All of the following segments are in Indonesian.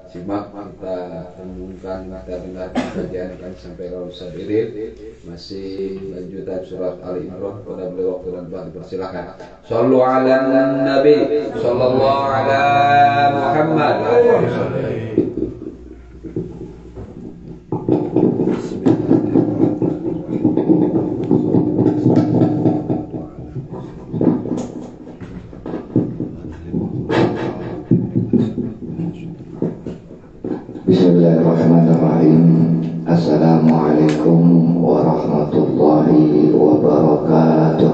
simak, kita renungkan, kita dengarkan kajian kan sampai Rasul Sadirin, masih lanjutan surat Ali Imran. Pada beliau waktu dan tempat dipersilakan. Shallu ala Nabi, sallallahu ala Muhammad. Bismillahirrahmanirrahim. Assalamualaikum warahmatullahi wabarakatuh.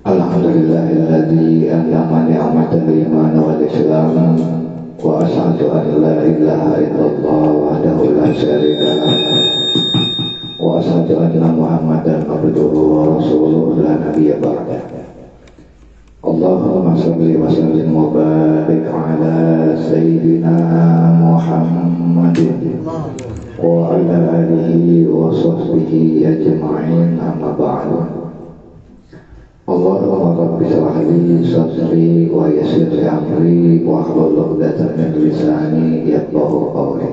Alhamdulillahilladzi an'ama ni'matal iman wal islam wa asyhadu an la ilaha illallah wahdahu la syarika lah wa asyhadu anna Muhammadan abduhu wa rasuluhu la nabiyya ba'dah. Allahumma salli wa sallim wa barik ala sayyidina Muhammadin wa ala alihi wa sahbihi ajma'in, amma ba'du. Allahumma rabbi shrah li sadri wa yassir li amri wa hlul 'uqdatam min lisani yafqahu qawli.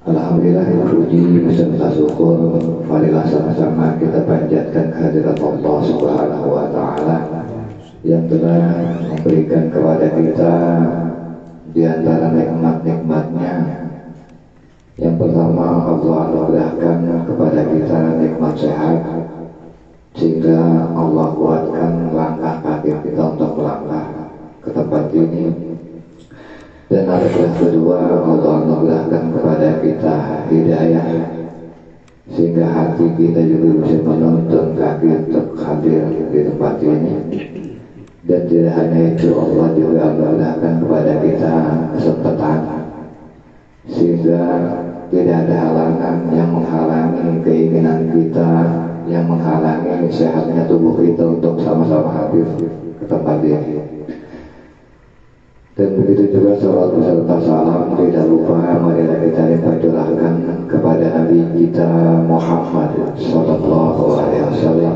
Alhamdulillah, puji beserta syukur marilah sama-sama kita panjatkan kehadirat Allah Subhanahu wa taala yang telah memberikan kepada kita di antara nikmat-nikmatnya. Yang pertama, Allah anugerahkan kepada kita nikmat sehat, sehingga Allah kuatkan langkah kaki kita untuk melangkah ke tempat ini. Dan anugerah kedua, Allah anugerahkan kepada kita hidayah, sehingga hati kita juga bisa menuntun kaki untuk hadir di tempat ini. Dan tidak hanya itu, Allah juga anugerahkan kepada kita kesempatan, sehingga tidak ada halangan yang menghalangi keinginan kita, yang menghalangi sehatnya tubuh kita untuk sama-sama hadir ke tempat ini. Dan begitu juga salawat beserta salam tidak lupa marilah kita limpahkan kepada Nabi kita Muhammad sallallahu alaihi wasallam.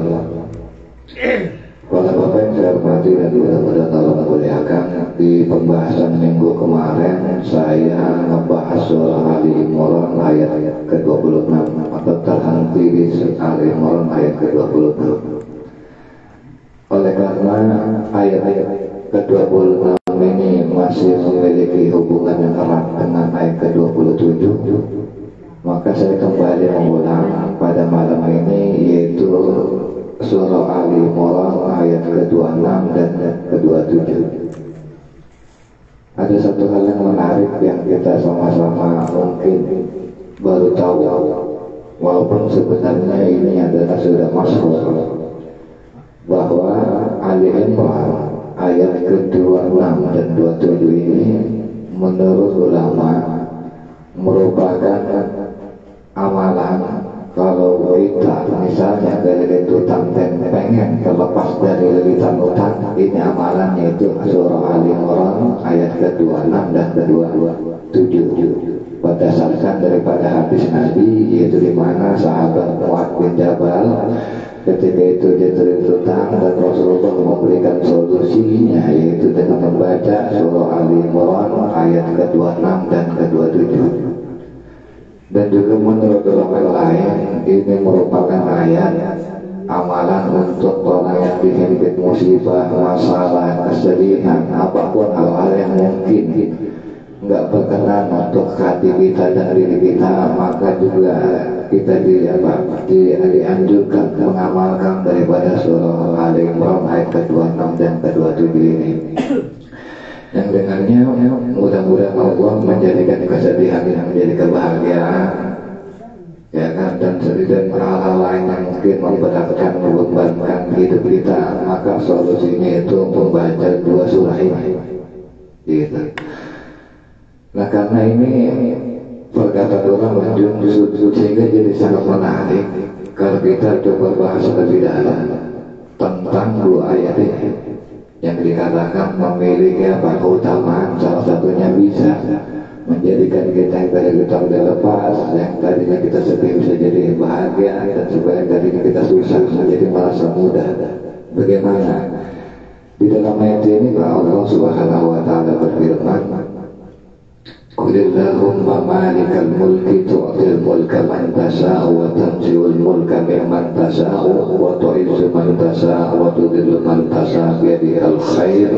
Para Bapak yang saya hormati dan mudah-mudahan Allah memuliakan, di pembahasan minggu kemarin saya membahas surah Ali Imran ayat ke-26 atau terhenti di Ali Imran ayat ke-26. Oleh karena ayat-ayat ke-26 ini masih memiliki hubungan yang erat dengan ayat ke-27, maka saya kembali mengulang pada malam ini, yaitu surah Ali Imran ayat ke-26 dan ke-27. Ada satu hal yang menarik yang kita sama-sama mungkin baru tahu, walaupun sebenarnya ini adalah sudah masyhur, bahwa Ali Imran ayat ke-26 dan 27 ini menurut ulama merupakan amalan. Kalau kita misalnya dari lilitan dan pengen terlepas dari lilitan utang, ini amalannya itu surah Ali Imran ayat ke-26 dan ke-27, berdasarkan daripada hadis Nabi, yaitu di mana sahabat Mu'adz bin Jabal ketika itu dia terlilit-utang dan Rasulullah memberikan solusinya, yaitu dengan membaca surah Ali Imran ayat ke-26 dan ke-27. Dan juga menurut ulama lain, ini merupakan ayat amalan untuk orang yang dihimpit musibah, masalah, kesedihan, apapun hal-hal yang mungkin nggak berkenan untuk hati kita dan diri kita, maka juga kita dianjurkan mengamalkan daripada surah Ali Imran ayat ke-26 dan ke-27 ini. Yang dengannya mudah-mudahan Allah menjadikan kesedihan yang menjadi kebahagiaan, ya kan, dan hal-hal lain yang mungkin memberatkan, membebankan hidup kita, maka solusinya itu membaca dua surah ini, gitu. Nah, karena ini perkataan orang menjunjung, sehingga jadi sangat menarik kalau kita coba bahas lebih dalam tentang dua ayat ini yang dikatakan memiliki keutamaan. Salah satunya bisa menjadikan kita yang tadi kita udah lepas, yang tadinya kita sedih bisa jadi bahagia, dan supaya tadinya kita susah menjadi merasa mudah. Bagaimana? ayat ini Allah Subhanahu wa taala berfirman, Qulillahumma malikal mulki tu'til mulka man tasa'u wa tanzi'ul mulka mimman tasa'u wa tu'izzu man tasa'u wa tudhillu man tasa'u biyadikal khair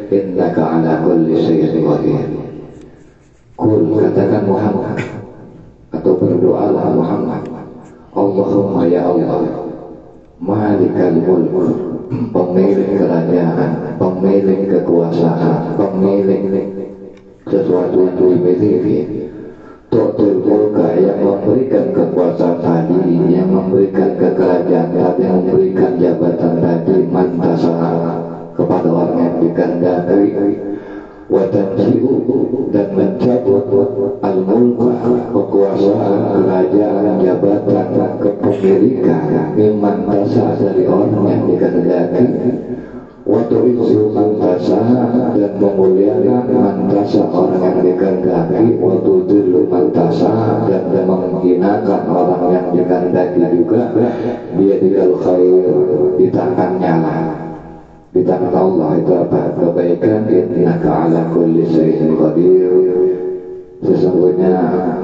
innaka ala kulli syai'in qadir. Qul, katakan Muhammad atau berdoalah Muhammad, Allahumma ya Allah, malikal mulk, pemilik kerajaan, pemilik kekuasaan, pemilik sesuatu yang dimiliki, tu'til mulka, yang memberikan kekuasaan tadi, yang memberikan kekerajaan tadi, yang memberikan jabatan tadi, man tasa'ala, kepada orang yang dikehendaki, wa tanzi'u, dan mencabut al-mulka, kekuasaan, kerajaan, jabatan, kepemilikan, mimman tasa'ala, dari orang yang dikehendaki, wa tu'izzu man tasa'ala, dan memuliakan man tasa'ala, orang yang dikehendaki, wa tudhillu man tasa'ala, dan menghinakan orang yang dikehendaki juga, biyadikal khair, di tangannya lah, di tangan Allah itu apa? Kebaikan. Innaka ala kulli syai'in qadir, sesungguhnya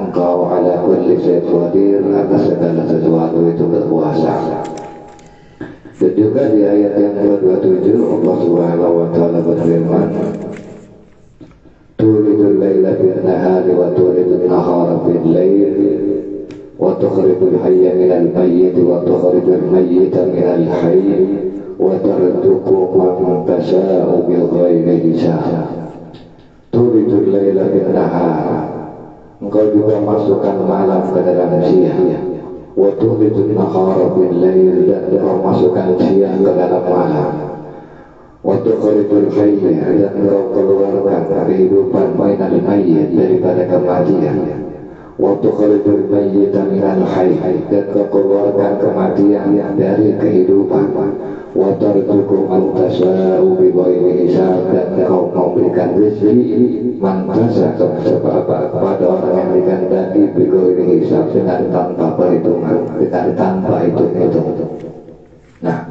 engkau ala kulli syai'in qadir, atas segala sesuatu itu berkuasa. Dan juga di ayat yang ke-27 Allah Subhanahu wa taala berfirman, tulijul laila fil nahari wa tulijul nahara fil lail wa tukhrijul hayya minal mayyit wa tukhrijul mayyita minal hayy wa tarzuqu man tasha'u bighairi hisab. Tulijul laila fil nahari, engkau juga masukkan malam ke dalam siang, wa tulijul nahara fil lail, dan engkau masukkan siang ke dalam malam, wa tukhrijul hayya, dan engkau keluarkan kehidupan minal mayyit, daripada kematian, wa tukhrijul mayyita minal hayy, dan engkau keluarkan kematian dari kehidupan, wa tarzuqu man tasha'u bighairi hisab, dan engkau memberikan rezeki man tasha'u, kepada orang yang dikehendaki, bighairi hisab, dengan tanpa perhitungan, dengan tanpa hitung-hitung. Nah,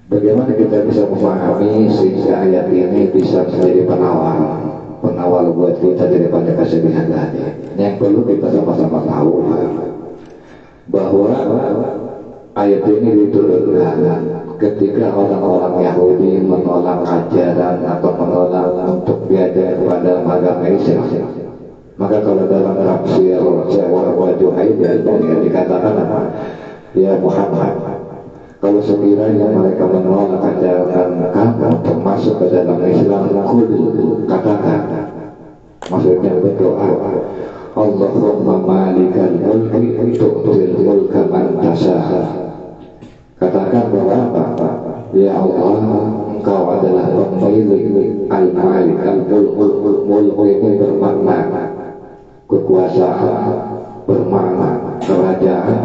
bagaimana kita bisa memahami sehingga ayat ini bisa menjadi penawar buat kita daripada kesedihan tadi? Yang perlu kita sama-sama tahu bahwa ayat ini diturunkan ketika orang-orang Yahudi menolak ajaran atau menolak untuk diajar kepada agama Islam. Maka kalau dalam tafsir wa Juhaidiyah yang dikatakan apa? Ya Muhammad, kalau sekiranya mereka menolak ajaran kamu untuk masuk ke dalam Islam, katakan, maksudnya berdoa, Allahumma malikal mulki tu'til mulka man tasa'ala. Katakan bahwa apa? Ya Allah, engkau adalah pemilik al-malik, al-mulk ini bermakna kekuasaan, bermakna kerajaan,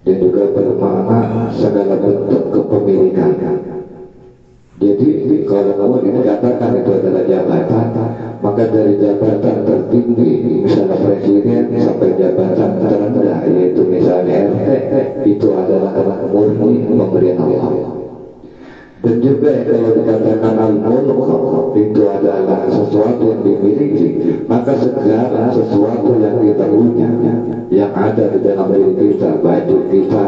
dan juga bermakna segala bentuk kepemilikan. Jadi kalau kamu dikatakan itu adalah jabatan, maka dari jabatan tertinggi misalnya presiden sampai jabatan terendah yaitu misalnya RT, itu adalah murni pemberian Allah. Dan juga kalau dikatakan al-mulk itu adalah sesuatu yang dimiliki, maka segala sesuatu yang kita punya, yang ada di dalam diri kita, baju kita,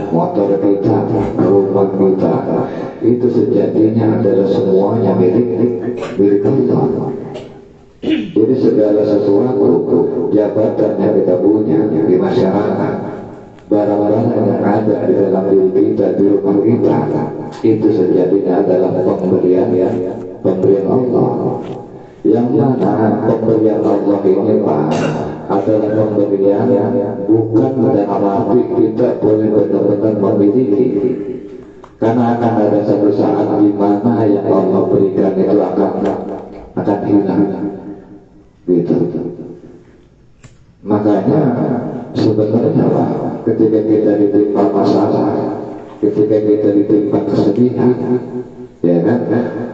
motor kita, rumah kita, itu sejatinya adalah semuanya milik Allah. Jadi segala sesuatu, jabatan yang kita punya di masyarakat, barang-barang yang ada di dalam diri kita, di rumah kita, itu sejatinya adalah pemberian Allah. Yang mana pemberian Allah ini Pak adalah pemberian bukan dalam arti kita boleh benar-benar memiliki, karena akan ada satu saat di mana yang Allah berikan itu akan hilang, gitu. Makanya sebenarnya Pak, ketika kita ditimpa masalah, ketika kita ditimpa kesedihan, ya kan,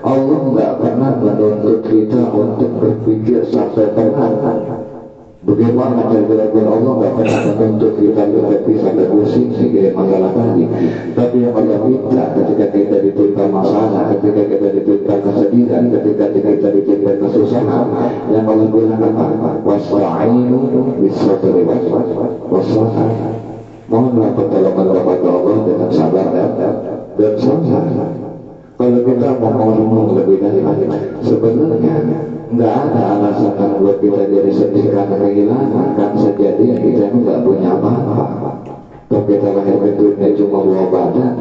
Allah nggak pernah menuntut kita untuk berpikir sampai pernah bagaimana jalan-jalan Allah, nggak pernah menuntut kita berpikir sampai pusing sehingga masalah tadi. Tapi yang Allah minta ketika kita ditimpa masalah, ketika ketika kita ditimpa kesedihan, ketika kita ditimpa kesusahan, yang Allah bilang apa? Wasta'inu bis-sabri was-salah. Mohonlah pertolongan kepada Allah dengan sabar dan sabar. Kalau kita mau ngomong lebih dalam, sebenarnya nggak ada alasan buat kita jadi sedih karena kehilangan, kan sejatinya kita nggak punya apa-apa. Kalau kita lahir ke dunia cuma bawa badan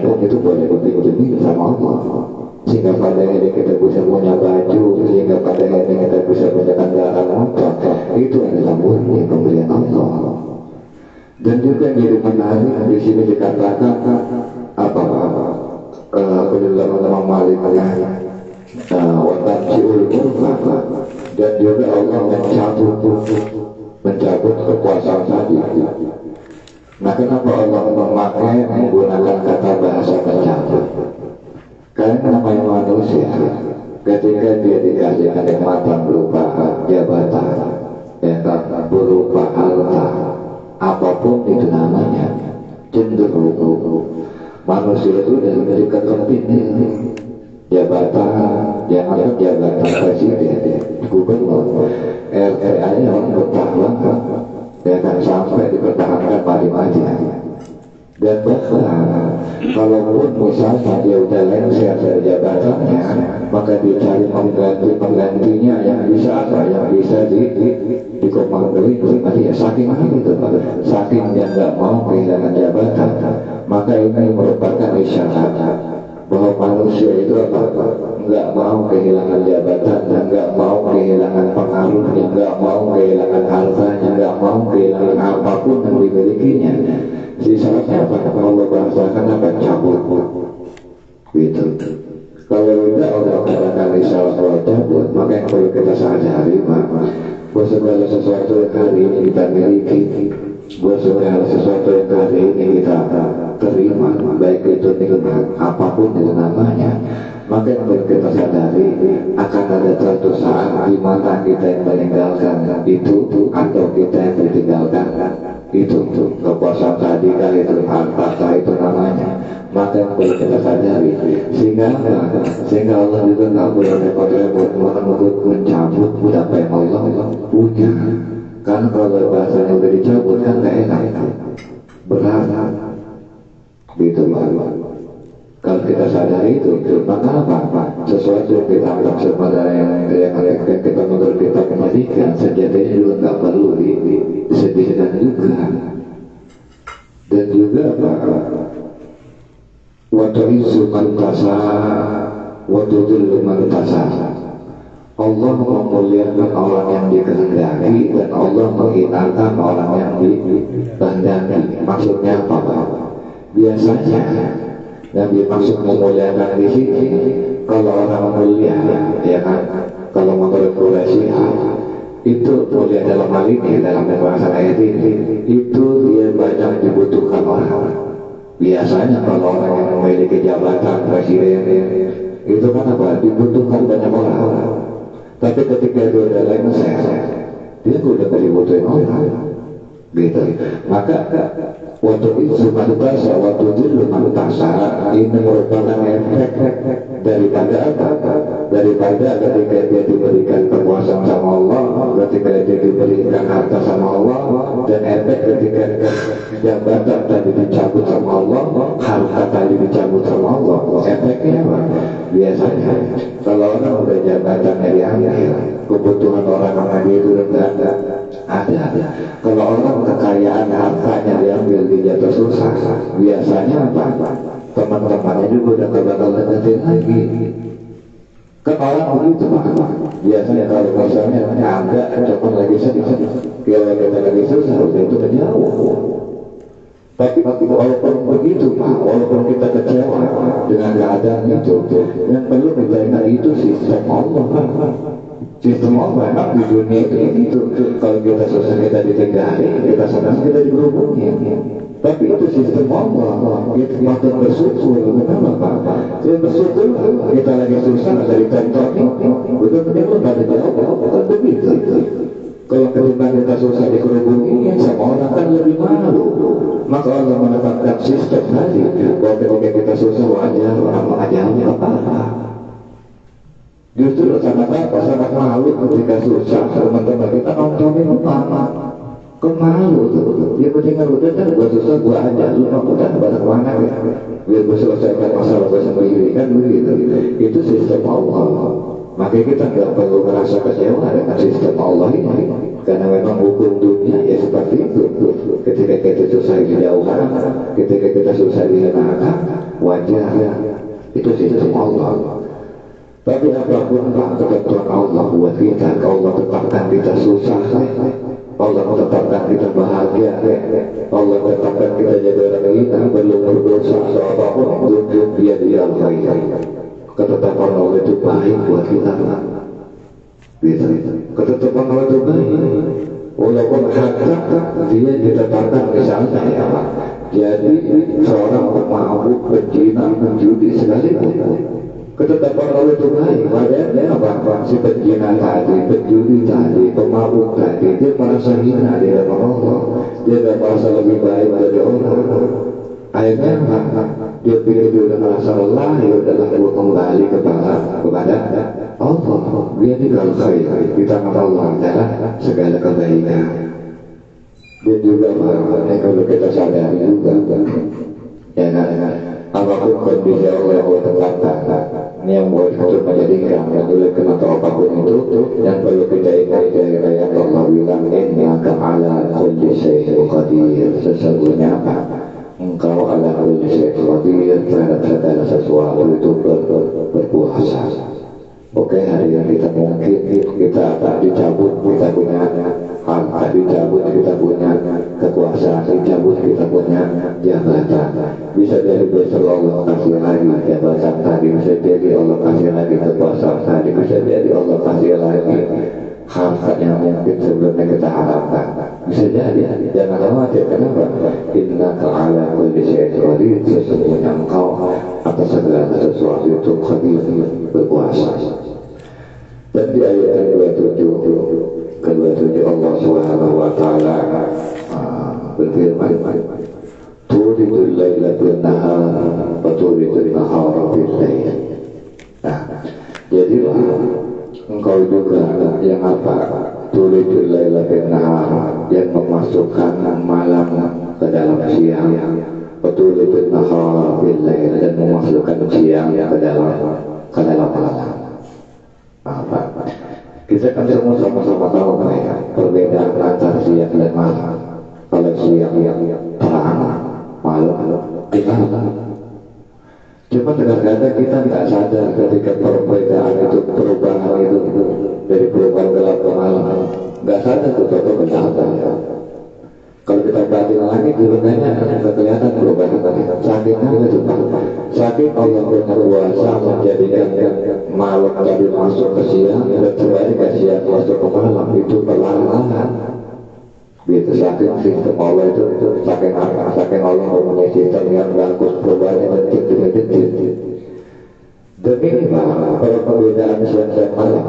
pun itu boleh ditunjukin sama Allah. Sehingga pada akhirnya kita bisa punya baju, sehingga pada akhirnya kita bisa punya kendaraan motor, itu adalah murni pemberian Allah. Dan juga yang jadi menarik di sini dikatakan apa penjelasan Imam Malik watanjiul murfa, dan juga Allah mencabut kekuasaan tadi. Nah, kenapa Allah memakai menggunakan kata bahasa mencabut? Karena namanya manusia, ketika dia dikasih kenikmatan berupa jabatan, berupa harta, apapun itu namanya, cenderung manusia itu dari kepentingan ini jabatan, jangan jabatan presiden, gubernur, RT aja orang bertahan, jangan sampai dipertahankan mati-matian. Dan bahkan kalaupun misalnya dia udah lengser dari jabatannya, maka dicari penggantinya yang bisa dikomandoi pribadi. Saking itu, saking dia nggak mau kehilangan jabatan, maka ini merupakan isyarat bahwa manusia itu nggak mau kehilangan jabatan, nggak mau kehilangan pengaruhnya, nggak mau kehilangan hartanya, nggak mau kehilangan apapun yang dimilikinya. Sisanya apa? Allah bahasakan apa? Cabut. Gitu. Kalau tidak orang katakan risalah kalau cabut, maka yang perlu kita sadari bahwa segala sesuatu yang hari ini kita miliki, segala sesuatu yang hari ini kita terima, baik itu nikmat apapun itu namanya, maka yang perlu kita sadari akan ada suatu saat di mana kita yang meninggalkan itu atau kita yang ditinggalkan itu kekuasaan tadi kah itu harta itu namanya. Maka yang perlu kita sadari sehingga Allah juga nggak boleh repot-repot mencabut apa yang Allah punya, karena kalau bahasanya udah dicabut kan nggak enak, berat gitu lah. Kalau kita sadari itu maka apa? Sesuatu yang kita anggap sebenarnya yang kita menurut kita kembalikan sejatinya juga nggak perlu disedihkan juga. Dan juga apa? Waktu itu mantasa, waktu itu mantasa. Allah memuliakan orang yang dikehendaki dan Allah menghinakan orang yang dikehendaki. Maksudnya apa? Biasanya yang dimaksud memuliakan di sini kalau orang mulia, ya kan? Kalau menurut Quraisy itu mulia dalam hal ini, dalam bahasa ayat ini, itu dia banyak dibutuhkan orang. Biasanya kalau orang yang memiliki jabatan presiden itu kan apa? Dibutuhkan banyak orang. Tapi ketika dia udah lengser, dia udah gak dibutuhin orang. Gitu. Maka waktu itu bahasa waktu itu mantasa ini merupakan efek daripada ketika dia diberikan kekuasaan sama Allah, ketika dia diberikan harta sama Allah, dan efek ketika jabatan tadi dicabut sama Allah, harta tadi dicabut sama Allah. Efeknya apa? Biasanya kalau orang udah jabatannya diambil, kebutuhan orang dia itu udah ada. Kalau orang kekayaan hartanya diambil, dia jatuh susah. Biasanya apa? Teman-temannya juga udah bakal deketin lagi. Kan orang begitu biasanya kalau misalnya agak cuman lagi sedih, kalau kita lagi susah itu menjauh. Tapi walaupun begitu walaupun kita kecewa dengan keadaan itu, yang perlu dijaga itu sistem Allah. Sistem Allah di dunia itu kalau kita susah kita ditinggali, kita senang kita dihubungi. Tapi itu sistem Allah. Kita makin bersyukur. Kenapa? Kita bersyukur kita lagi susah dari kantor ini, betul-betul nggak ada jawab. Kan begitu. Kalau ketimbang kita susah dikerubungi sama orang kan lebih malu. Maka Allah menetapkan sistem tadi. Kalau kita susah wajar orang mengajarnya apa? Justru sangat malu ketika susah teman-teman kita nontonin mama. Kok malu tuh? Dia pentingnya udah kan gua susah gua aja, lu mau udah pada kemana ya? Biar gua selesaikan masalah gua sendiri kan begitu. Itu sistem Allah. Makanya kita nggak perlu merasa kecewa dengan sistem Allah ini, karena memang hukum dunia ya seperti itu. Ketika kita susah dijauhkan, ketika kita susah dihinakan, wajar itu sistem Allah. Tapi apapun ketentuan Allah buat kita, Allah tetapkan kita susah, Allah tetapkan kita bahagia, Allah tetapkan kita jadi orang hina, belum berdosa atau apapun, untuk dia khair. Ketetapan Allah itu baik buat kita, gitu. Ketetapan Allah itu baik, walaupun hatta dia ditetapkan misalnya ya, jadi seorang pemabuk, pezina, penjudi sekalipun, ketetapan Allah itu baik. Padahal apa? Si pezina tadi, penjudi tadi, pemabuk tadi, dia merasa hina di hadapan Allah, dia tidak merasa lebih baik dari orang. Akhirnya dia pikir dia udah merasa lelah, ya udahlah gua kembali kepada Allah. Dia tinggal khair di tangan Allah adalah segala kebaikan. Dia juga kalau kita sadari juga, ya apapun kondisi Allah tetapkan. Ini yang buat kita menjadikan yang boleh kena apapun itu, yang perlu kita ingat dari ayat Allah bilang innaka ala kulli syai'in qadir. Sesungguhnya apa? Engkau ala kulli syai'in qadir, terhadap segala sesuatu itu berkuasa. Oke, hari ini kita mungkin kita akan dicabut, kita punya harta dicabut, kita punya kekuasaan dicabut, kita punya jabatan. Bisa jadi besok Allah kasih lagi jabatan tadi, bisa jadi Allah kasih lagi kekuasaan tadi, bisa jadi Allah kasih lagi harta yang mungkin sebelumnya kita harapkan. Bisa jadi, jangan khawatir. Kenapa? Innaka ala kulli syai'in qadir. Sesungguhnya engkau atas segala sesuatu itu qadir, berkuasa. Dan di ayat ke-27 Allah Subhanahu wa taala berfirman, tulijul laila bin nahar wa tulijul nahara bil lail. Nah, jadi engkau juga yang apa? Tulijul laila bin nahar, yang memasukkan malam ke dalam siang, wa tulijul nahara bil lail, dan memasukkan siang ke dalam malam. Apa? Kita kan semua sama-sama tahu mereka perbedaan antara siang dan malam. Kalau siang yang terang, malam gelap. Cuma kadang-kadang kita nggak sadar ketika perbedaan itu, perubahan itu dari perubahan gelap ke malam, nggak sadar tuh kelihatan ya. Kalau kita perhatiin lagi sebenarnya nggak kelihatan perubahan tadi. Sakitnya itu sakit Allah punya kuasa menjadikan malam tadi masuk ke siang dan sebaliknya siang masuk ke malam, itu perlahan-lahan. Begitu sakit sistem Allah itu saking Allah mempunyai sistem yang bagus, perubahannya detik-detik. Demi kalau perbedaan siang dan malam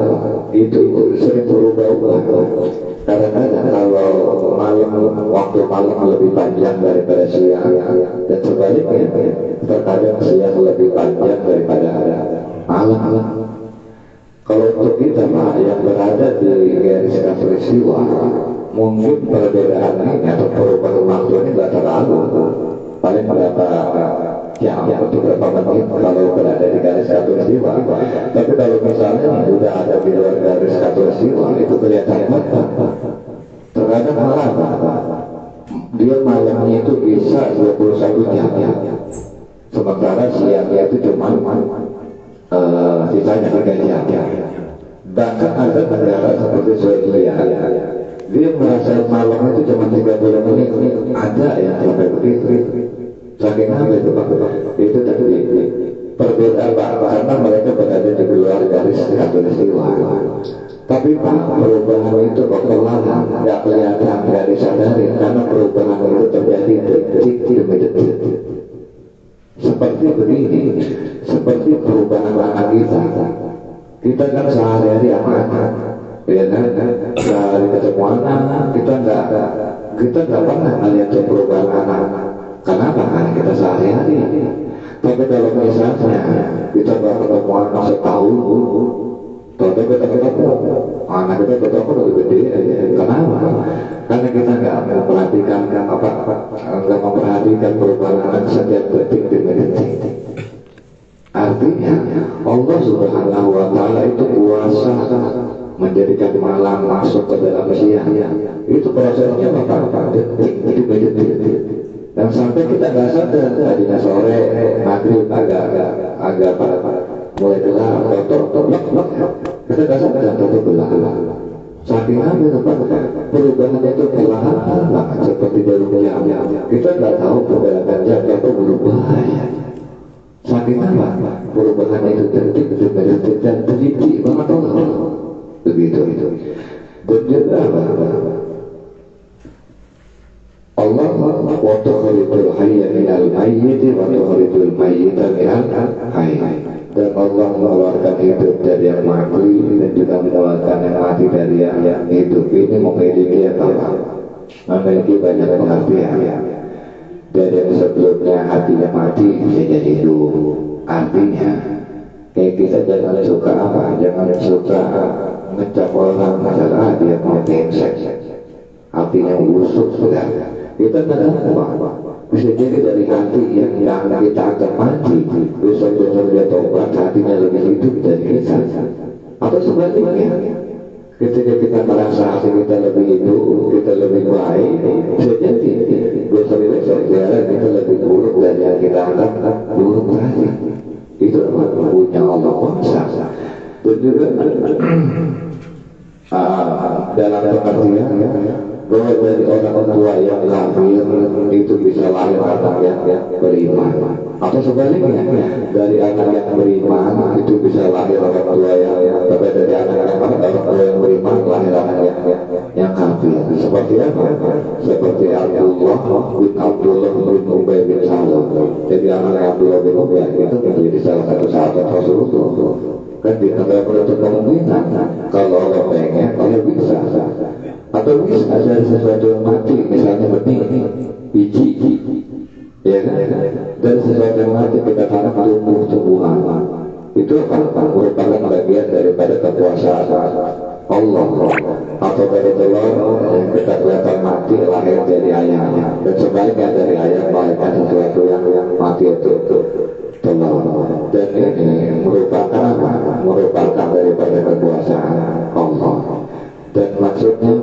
itu sering berubah-ubah. Kadang-kadang kalau waktu malam lebih panjang daripada siang, dan sebaliknya terkadang siang lebih panjang daripada malam. Kalau untuk kita yang berada di garis khatulistiwa, mungkin perbedaan ini atau perubahan waktu ini tidak terlalu, paling berapa jam atau berapa menit kalau berada di garis khatulistiwa. Tapi kalau misalnya sudah ada di luar garis khatulistiwa, itu kelihatan banget. Terkadang malam dia malamnya itu bisa 21 jam, sementara siangnya itu cuma sisanya 3 jam. Bahkan ada negara seperti Swedia, dia merasa malam itu cuma 30 menit. Ada yang sampai begitu. Saking apa itu Pak? Itu tadi perbedaan karena mereka berada di luar garis khatulistiwa. Tapi Pak, perubahan itu kok perlahan, nggak kelihatan, nggak disadari, karena perubahan itu terjadi detik demi detik. Seperti begini, seperti perubahan anak kita. Kita kan sehari-hari anak-anak, ya kan? Sehari ketemu anak, kita nggak pernah melihat perubahan anak. Kenapa? Karena kita sehari-hari. Tapi kalau misalnya kita baru ketemu anak setahun, Tapi kita ketemu, anak kita ketemu lebih gede aja. Kenapa? Karena kita nggak memperhatikan nggak memperhatikan perubahan anak setiap detik demi detik. Artinya Allah Subhanahu Wa Taala itu kuasa menjadikan malam masuk ke dalam siang. Itu prosesnya apa? Detik demi detik. Dan sampai kita nggak sadar tadinya sore maghrib agak mulai gelap atau kita nggak sadar atau gelap. Saking apa perubahan itu perlahan banget seperti jarum jam. Kita nggak tahu perbedaan jam itu berubah. Saking apa perubahan itu detik dan teliti banget Allah. Begitu itu. Dan juga Allah wa tukhrijul hayya minal mayyit wa tukhrijul mayyita minal hayy. Dan Allah mengeluarkan hidup dari yang mati dan juga mengeluarkan yang mati dari yang hidup. Ini memiliki memiliki banyak pengertian. Dari yang sebelumnya hatinya mati bisa jadi hidup. Artinya kayak kita jangan suka jangan suka ngecap orang masalah dia mau seks. Hatinya busuk sudah. Kita tidak tahu bisa jadi dari hati yang kita akan mati besok dia tobat hatinya lebih hidup dari kita, atau sebaliknya ketika kita merasa hati kita lebih hidup, kita lebih baik, bisa jadi besok kita lebih buruk dari yang kita anggap buruk tadi. Itu punya Allah kuasa. Dan juga dalam pengertian bahwa dari orang tua yang kafir itu bisa lahir anak yang beriman, atau sebaliknya dari anak yang beriman itu bisa lahir orang tua yang dari anak tua yang beriman lahir anak yang kafir. Seperti apa? Seperti Abdullah bin Ubay bin Salul. Jadi anak Abdullah bin Ubay itu menjadi salah satu sahabat Rasulullah. Kan tidak menutup kemungkinan kalau Allah pengen, Allah bisa. Atau bisa ada sesuatu yang mati, misalnya benih, biji, ya kan? Dan sesuatu yang mati kita tanam tumbuh-tumbuhan. Itu merupakan bagian daripada kekuasaan Allah. Atau dari telur yang kita kelihatan mati lahir dari ayahnya, dan sebaliknya dari ayah melahirkan sesuatu yang mati itu telur. Dan ini merupakan daripada kekuasaan Allah. Dan maksudnya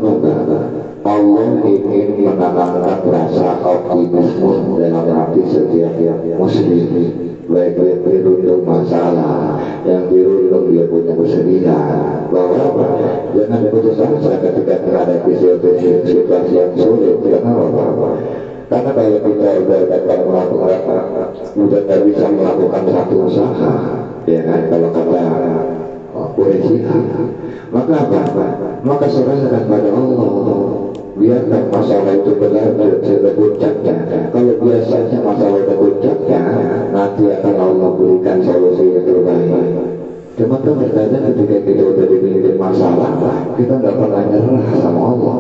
Allah ingin menanamkan rasa optimisme dalam hati setiap muslim, baik yang dirundung masalah, yang dirundung dia punya kesedihan, bahwa jangan putus asa ketika menghadapi situasi yang sulit. Karena kalau kita udah tidak bisa melakukan satu usaha, ya kan, kalau kata maka maka serahkan pada Allah, biarkan masalah itu berlanjut sampai puncaknya. Kalau biasanya masalah itu puncaknya, nanti akan Allah berikan solusi yang terbaik. Cuma terkadang ketika kita sudah dimiliki masalah, kita nggak pernah nyerah sama Allah.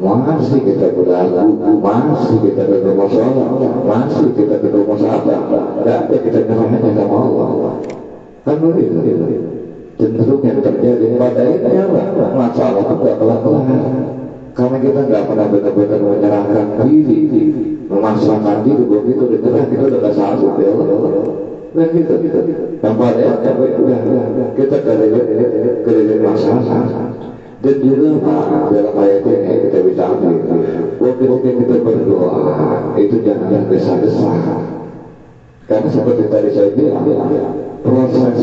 Masih kita berlalu, masih kita bermasalah, masih kita bermasalah, nggak ada kita nyerahnya sama Allah. Kan begitu. Cenderung yang terjadi pada ini masalah itu tidak kelar-kelar, karena kita nggak pernah benar-benar menyerahkan diri, memasrahkan diri. Begitu diterah kita udah nggak sanggup ya Allah. Dan gitu. Yang pada kita keliling masalah. Dan juga dalam ayat ini kita bisa ambil, waktu kita berdoa itu jangan gesa-gesa, karena seperti tadi saya bilang, proses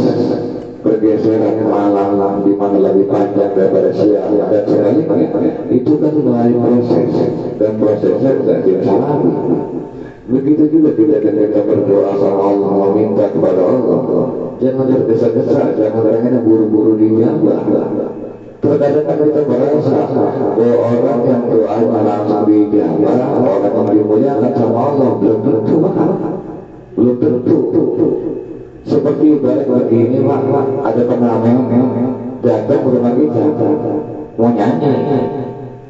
pergeseran malam di mana lebih panjang daripada siang dan sebaliknya itu kan melalui proses, dan prosesnya tidak disalami. Begitu juga kita berdoa sama Allah, meminta kepada Allah, jangan tergesa-gesa, jangan pengen buru-buru dijawab. Terkadang kita merasa bahwa orang yang doanya langsung dijawab, orang yang dimuliakan sama Allah, belum tentu. Seperti ibarat begini, ada pengamen datang ke rumah kita mau nyanyi.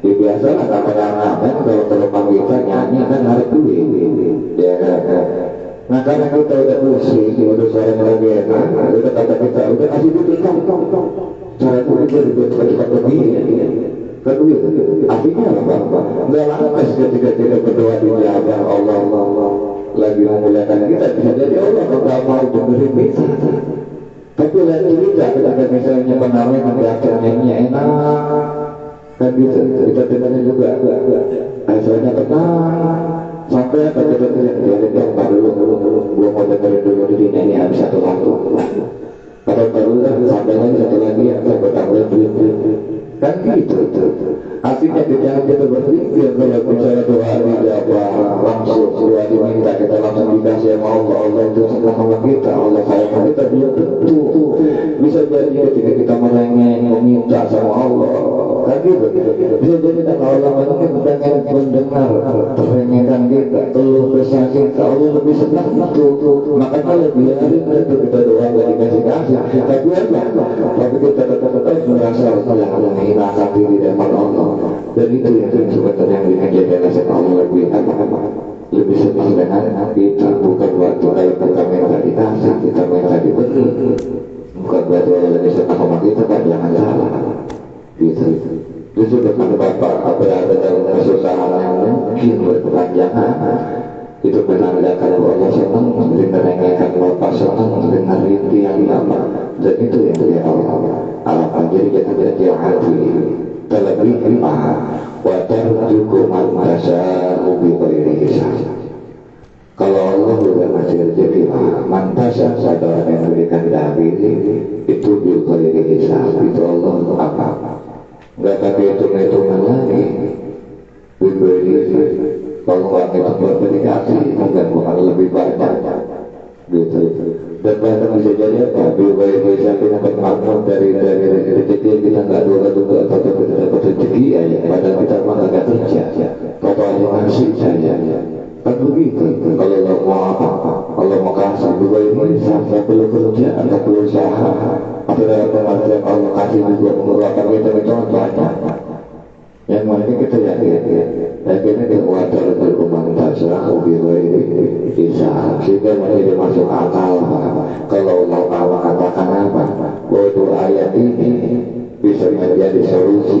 Ya biasalah pengamen kalau ke rumah kita nyanyi kan harus duit, ya kan. Nah karena kita udah musik, udah suara lagi enak, udah kata kita udah kasih duit, cara itu cepat lebih kedua artinya apa? Nggak lantas ketika kita berdoa dijabah Allah lagi memuliakan kita, bisa jadi Allah nggak mau dengerin kita. Tapi lihat cerita ketika misalnya penawar pendaftarnya enak kan gitu, kita dengarnya juga asalnya tenang sampai apa kita dengerin dulu gua mau dengerin dulu ini habis satu waktu atau baru sampai lagi satu lagi yang saya bertanggung kan gitu. Artinya kita berpikir kalau misalnya doa dijawab langsung doa diminta kita langsung dikasih sama Allah itu senang sama kita, Allah sayang kita, belum tentu. Bisa jadi ketika kita merengek meminta sama Allah kan gitu. Bisa jadi kalau Allah pengen mendengar perengekan kita, keluh kesah kita, Allah lebih senang itu. Makanya lebih hari kita doa gak dikasih tapi apa? Tapi kita tetap merasa Allah menghinakan diri depan Allah. Dan itu yang sebenarnya yang menjadi Allah lebih senang dengan kita, bukan waktu kita minta dikasih, kita minta diberi, bukan berarti Allah lebih senang sama kita, kan jangan salah gitu. Itu dengan Bapak berada dalam kesusahan yang mungkin berkepanjangan, itu menandakan bahwa Allah senang mendengarkan Bapak, senang mendengar rinti yang lama, dan itu yang dia Allah jadi kita jadi hati terlebih wajar juga mantasa ubi hisab. Kalau Allah sudah ngasih rezeki mantasa sadar yang memberikan dari itu ubi hisab, itu Allah apa nggak pakai hitung-hitungan lagi diberi. Kalau orang itu berdedikasi bukan lebih banyak gitu. Dan bahkan bisa jadi apa? Biar bisa kita bermakmur dari rezeki kita nggak dua-dua atau kita dapat rezeki aja. Padahal kita malah nggak kerja, atau hanya ngasih saja. Kan begitu. Kalau Allah mau apa? Allah mau kasih dua ini sampai perlu kerja atau perlu usaha. Atau dalam pengertian Allah kasih juga mengeluarkan itu banyak. Yang mana kita yakin itu wajar berkembang tasya ubiwai bisa sehingga menjadi masuk akal. Kalau Allah katakan apa bahwa ayat ini bisa menjadi solusi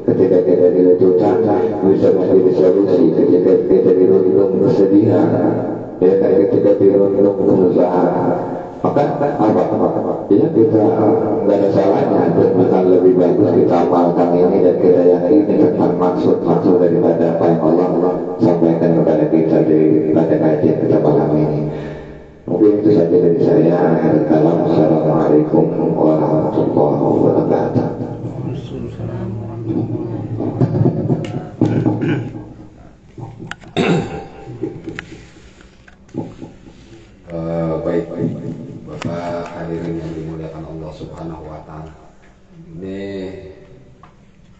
ketika kita diletupan, bisa menjadi solusi ketika kita dirundung kesedihan, ya ketika dirundung kesusahan. Maka apa? Ya kita nggak ada salahnya dan bahkan lebih bagus kita amalkan ini dan kita yakini tentang maksud daripada apa yang Allah sampaikan kepada kita pada kajian kita malam ini. Mungkin itu saja dari saya. Assalamualaikum warahmatullahi wabarakatuh. Baik. Bapak hadirin yang dimuliakan Allah Subhanahu wa Ta'ala, ini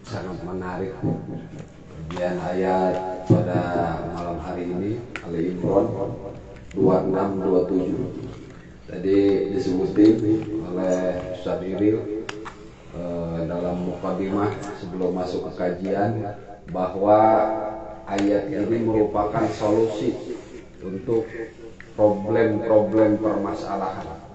sangat menarik kajian ayat pada malam hari ini, Ali Imran 26-27. Tadi disebutin oleh Ustaz Iril dalam mukadimah sebelum masuk ke kajian bahwa ayat ini merupakan solusi untuk problem-problem permasalahan